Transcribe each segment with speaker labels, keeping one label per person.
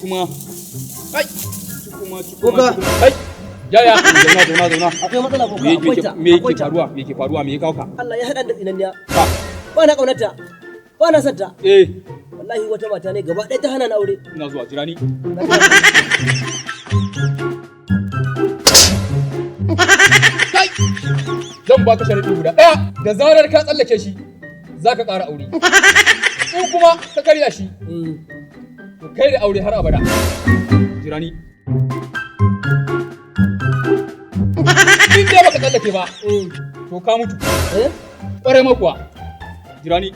Speaker 1: Kuma. Ai,
Speaker 2: Boka.
Speaker 1: Ai, yaya, zauna.
Speaker 2: Akwai matsala boka, akwai ta.
Speaker 1: Me yake faruwa? Me ya kawo ka?
Speaker 2: Allah ya haɗa da tsinanniya.
Speaker 1: Ha.
Speaker 2: Ba na ƙaunarta. Ba na santa.
Speaker 1: Eh,
Speaker 2: Wallahi wata mata ne gaba ɗaya ta hana na aure.
Speaker 1: ina zuwa jira ni. Kai! Zan baka sharadi guda ɗaya, da zarar ka tsallake shi, za ka ƙara aure. In kuma ka karya shi, to kai da aure har abada. Jira ni. In dai baka tsallake ba, to ka mutu. Ƙwarai ma kuwa. Jira ni.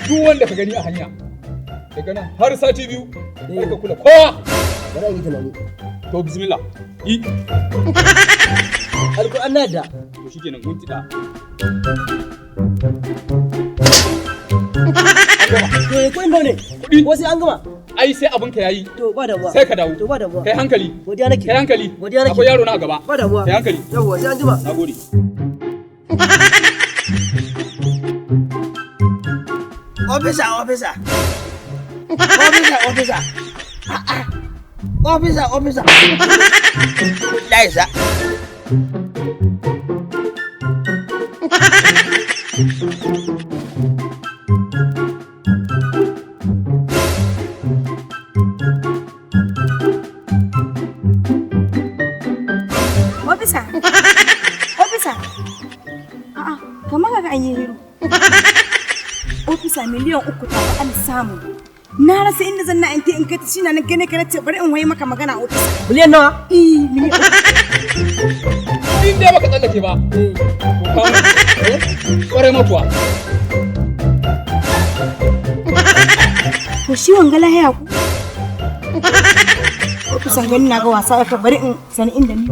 Speaker 1: Duk wanda ka gani a hanya, daga nan har sati biyu, kar ka kula kowa.
Speaker 2: Bari in yi tunani.
Speaker 1: To bismillah. Yi.
Speaker 2: Alƙur'an na da.
Speaker 1: To shikenan mun tida.
Speaker 2: To ya kuɗin nawa ne?
Speaker 1: Kuɗi.
Speaker 2: Ko sai an gama?
Speaker 1: Ai sai abin ka yayi.
Speaker 2: To ba damuwa.
Speaker 1: Sai ka dawo.
Speaker 2: To ba damuwa.
Speaker 1: Kai hankali.
Speaker 2: Godiya nake.
Speaker 1: Kai hankali.
Speaker 2: Godiya nake.
Speaker 1: Akwai yaro na a gaba.
Speaker 2: Ba damuwa.
Speaker 1: Kai hankali.
Speaker 2: Yawwa sai an jima.
Speaker 1: Nagode.
Speaker 3: Officer. Laisa.
Speaker 4: Officer. A'a, kamar kaga an yi hiru. Officer miliyan 3 ta ba an samu. Na rasa inda zan na in kai ta shi na gane ka nace bari in waye maka magana officer.
Speaker 2: Miliyan nawa?
Speaker 4: Miliyan 3.
Speaker 1: In dai baka tsallake ba, to ka mutu. Ƙwarai ma kuwa.
Speaker 4: To shi wanga lahiya ku. Officer gani na ga wasa ka bari in sani inda ni.